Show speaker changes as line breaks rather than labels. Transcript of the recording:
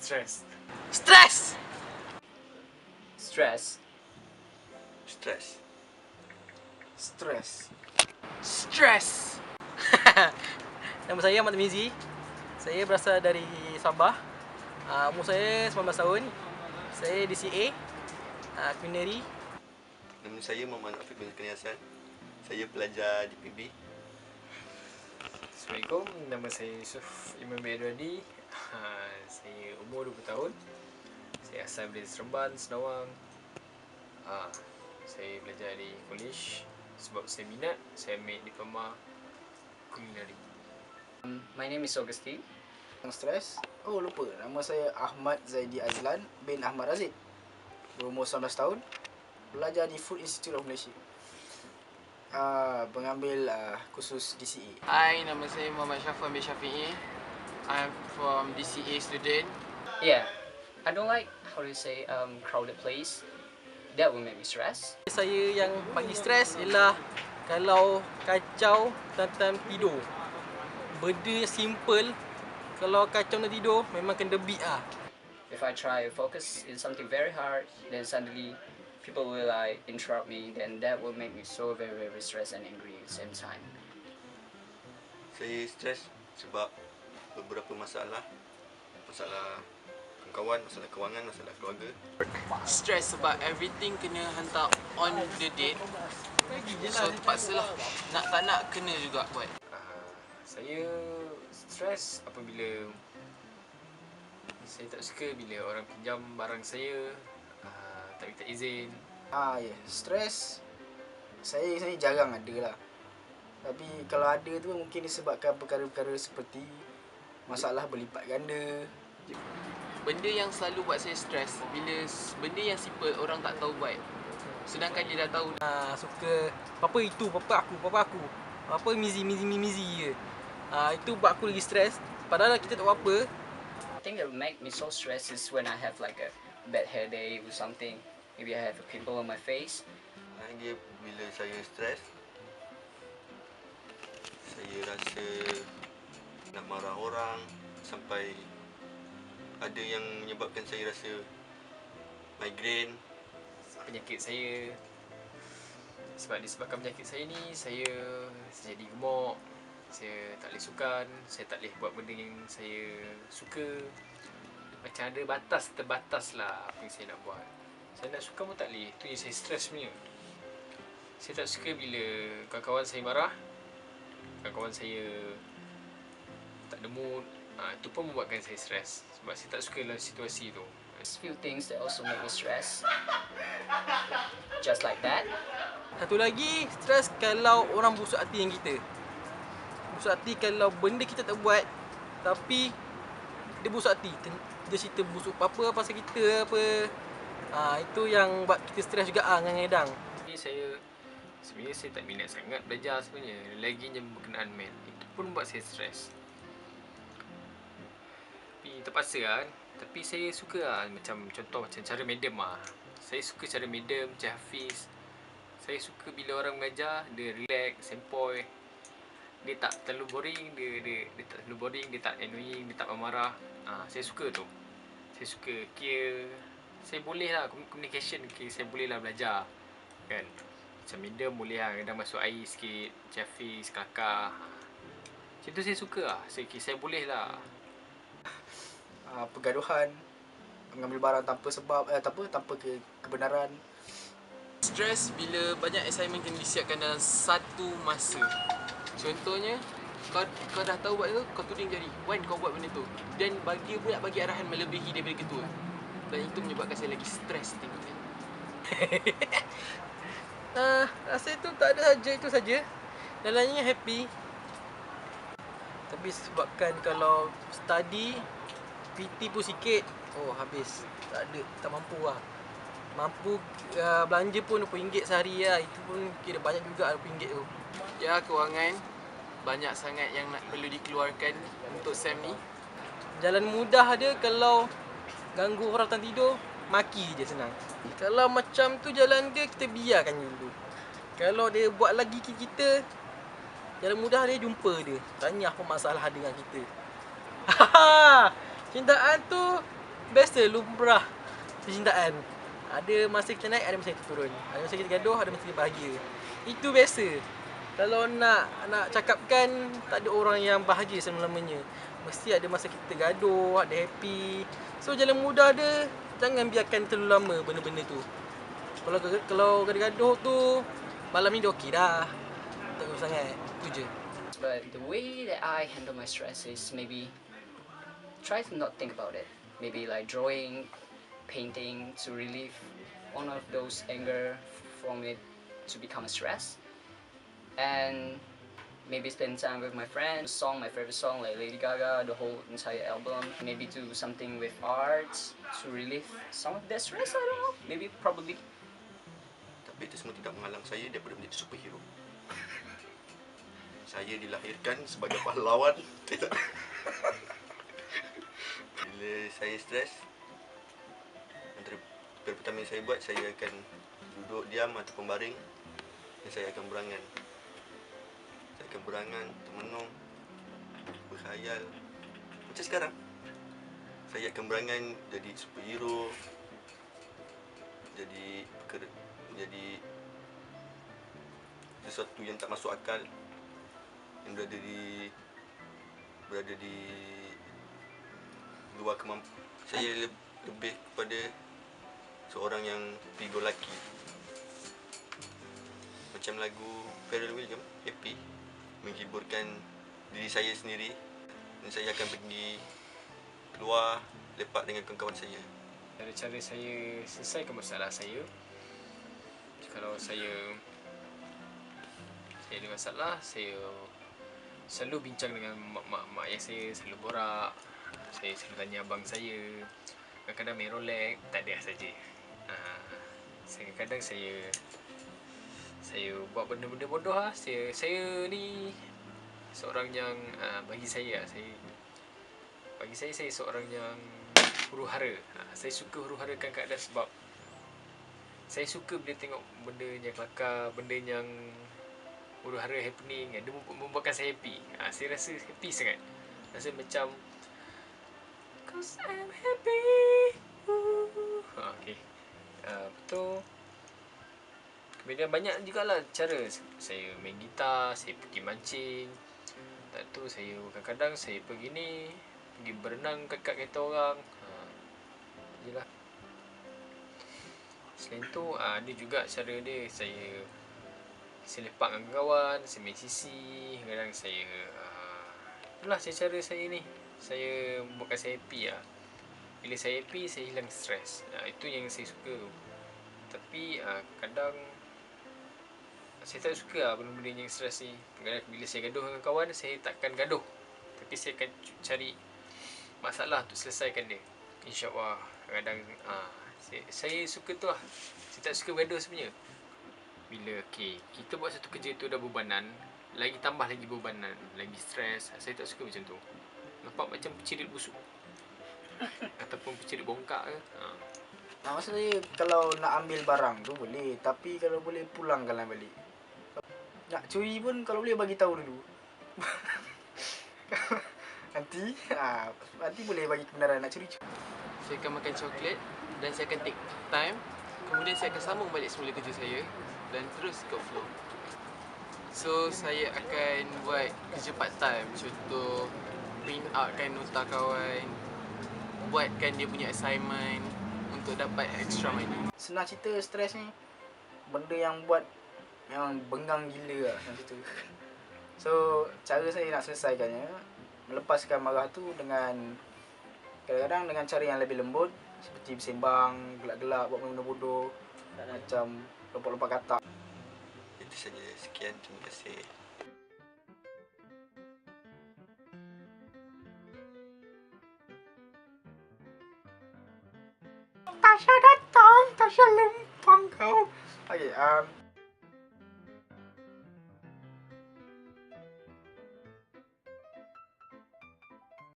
Stress.
Stress.
Stress.
Stress.
Stress.
Stress. Nama saya Ahmad Mizi. Saya berasal dari Sabah. Umur saya 19 tahun. Saya DCA Culinary.
Nama saya Muhammad Afiq bin Zulkarnain Hassan. Saya pelajar di PB.
Assalamualaikum, nama saya Yusuf Imam Bedwadi. Saya umur 20 tahun. Saya asal dari Seremban, Senawang. Saya belajar di college sebab saya minat. Saya ambil diploma Culinary.
My name is Augustine.
Stres. Oh lupa, nama saya Ahmad Zaidi Azlan bin Ahmad Razid. Berumur 19 tahun. Belajar di Food Institute of Malaysia. Mengambil khusus DCE.
Hai, nama saya Muhammad Syafwan bin Syafi'i. I'm from DCA student.
Yeah, I don't like how to say crowded place. That will make me stress.
Saya yang bagi stres ialah kalau kacau tentang tidur. Benda simple, kalau kacau nak tidur memang kena beat lah.
If I try to focus in something very hard, then suddenly people will like interrupt me. Then that will make me so very stressed and angry at the same time.
Saya stres sebab beberapa masalah. Masalah kawan, masalah kewangan, masalah keluarga.
Stress sebab everything kena hantar on the date. So terpaksalah, nak tak nak kena juga buat.
Saya stres apabila saya tak suka bila orang pinjam barang saya tak minta izin.
Ya, stres. Saya jarang ada lah. Tapi kalau ada tu mungkin disebabkan perkara-perkara seperti masalah berlipat ganda.
Benda yang selalu buat saya stres bila benda yang simple orang tak tahu buat. Sedangkan dia dah tahu.
Suka apa itu, papa aku. Apa mizi je. Itu buat aku lagi stres. Padahal kita tak buat apa.
I think that will make me so stressed is when I have like a bad headache or something. Maybe I have a pimple on my face.
Dia bila saya stres, saya rasa nak marah orang sampai ada yang menyebabkan saya rasa migraine.
Penyakit saya, sebab disebabkan penyakit saya ni, saya jadi gemuk. Saya tak boleh sukan, saya tak boleh buat benda yang saya suka. Macam ada batas, terbatas lah apa yang saya nak buat. Saya nak suka pun tak boleh, tu yang saya stres sebenarnya. Saya tak suka bila kawan-kawan saya marah, kawan-kawan saya tak ada mood. Itu pun membuatkan saya stres sebab saya tak suka dalam situasi tu.
There's few things that also make me stress. Just like that.
Satu lagi, stres kalau orang busuk hati dengan kita. Busuk hati kalau benda kita tak buat tapi dia busuk hati. Dia cerita busuk apa pasal kita apa. Itu yang buat kita stres juga kadang-kadang.
Sebenarnya saya tak minat sangat belajar sebenarnya. Laginya berkenaan math. Itu pun buat saya stres. Tapi terpaksa kan. Tapi saya suka lah. Macam contoh macam cara medium lah. Saya suka cara medium macam Hafiz. Saya suka bila orang mengajar, dia relax, sempoi. Dia tak terlalu boring, dia tak terlalu boring, dia tak annoying, dia tak marah. Saya suka tu. Saya suka kira. Saya boleh lah communication, saya boleh lah belajar. Kan? Macam medium boleh lah, kadang masuk air sikit. Macam Hafiz, kelakar. Macam tu saya suka lah. Saya boleh lah.
Pergaduhan, mengambil barang tanpa sebab, tanpa kebenaran.
Stress bila banyak assignment kena disiapkan dalam satu masa. Contohnya, kau dah tahu buat tu, kau tuding jari. Wan, kau buat benda tu. Dan dia pula bagi arahan melebihi daripada ketua. Dan itu menyebabkan saya lagi stres tengoknya.
Rasa itu tak ada saja, itu saja. Dalamnya happy. Tapi sebabkan kalau study, PT pun sikit, habis. Tak ada, tak mampu lah. Mampu belanja pun RM20 sehari lah. Itu pun kira banyak juga RM20 tu.
Ya, kewangan banyak sangat yang nak perlu dikeluarkan untuk SEM ni.
Jalan mudah dia kalau ganggu orang tak tidur, maki je senang. Kalau macam tu jalan dia, kita biarkan dulu. Kalau dia buat lagi kita, Jalan mudah dia jumpa dia. Tanya apa masalah dengan kita. Cintaan tu biasa, lumrah percintaan. Ada masa kita naik, ada masa kita turun. Ada masa kita gaduh, ada masa kita bahagia. Itu biasa. Kalau nak cakapkan, tak ada orang yang bahagia selama-lamanya. Mesti ada masa kita gaduh, ada happy. So jalan mudah dia, jangan biarkan terlalu lama benda-benda tu. Kalau gaduh tu, malam ni dia okey dah. Tak usah sangat. Itu je.
But the way that I handle my stress is maybe try to not think about it. Maybe like drawing, painting to relieve one of those anger from it to become a stress. And maybe spend time with my friends, my favorite song like Lady Gaga, the whole entire album. Maybe do something with arts to relieve some of that stress, I don't know. Maybe, probably.
Tapi itu semua tidak menghalang saya daripada menjadi superhero. Saya dilahirkan sebagai pahlawan. Bila saya stres, antara pertama yang saya buat, saya akan duduk diam ataupun baring dan saya akan berangan. Saya akan berangan, termenung, berkhayal. Macam sekarang, saya akan berangan jadi superhero, jadi sesuatu yang tak masuk akal, yang berada di luar kemampuan. Saya lebih kepada seorang yang go-lucky. Macam lagu Pharrell Williams, Happy, menghiburkan diri saya sendiri, dan saya akan pergi keluar lepak dengan kawan-kawan saya.
Cara saya selesaikan masalah saya, kalau saya ada masalah, saya selalu bincang dengan mak ayah saya, selalu borak. Saya selalu tanya abang saya. Kadang-kadang main Rolex, tak ada saja. Kadang-kadang saya buat benda-benda bodoh lah. Saya ni seorang yang bagi saya seorang yang huru-hara. Saya suka huru-harakan keadaan sebab saya suka bila tengok benda yang kelakar, benda yang huru-hara happening, dia membuatkan saya happy. Saya rasa happy sangat. Rasa macam cause I'm happy. Okay. Betul. Kemudian banyak jugalah cara. Saya main gitar, saya pergi mancing. Tak tu saya kadang-kadang saya pergi berenang kat kereta orang. Jelah. Selain tu ada juga cara dia, saya lepak dengan kawan, saya main sisi. Kadang saya itulah cara saya ni. Saya buatkan saya happy lah. Bila saya happy, saya hilang stres. Itu yang saya suka. Tapi kadang saya tak suka lah benda-benda yang stres ni. Kadang bila saya gaduh dengan kawan, saya takkan gaduh, tapi saya akan cari masalah untuk selesaikan dia. InsyaAllah. Kadang saya suka tu lah. Saya tak suka gaduh sebenarnya. Bila kita buat satu kerja tu dah bebanan, lagi tambah lagi bebanan, lagi stres, saya tak suka macam tu. Nampak macam pecirit busuk ataupun pecirit bongkak ke.
Maksud saya, kalau nak ambil barang tu boleh, tapi kalau boleh pulangkanlah balik. Nak curi pun kalau boleh bagi tahu dulu. Nanti boleh bagi kebenaran nak curi.
Saya akan makan coklat dan saya akan take time. Kemudian saya akan sambung balik semula kerja saya dan terus ke flow. So saya akan buat kerja part time. Contoh print outkan nota kawan, buatkan dia punya assignment untuk dapat extra money.
Senang cerita, stres ni benda yang buat yang bengang gila lah macam tu. So cara saya nak selesaikannya, melepaskan marah tu dengan kadang-kadang dengan cara yang lebih lembut, seperti bersembang, gelak-gelak, buat benda bodoh, macam lompat-lompat katak.
Itu saja. Sekian, terima kasih.
Tasha datang, Tasha lempang kau. Okay,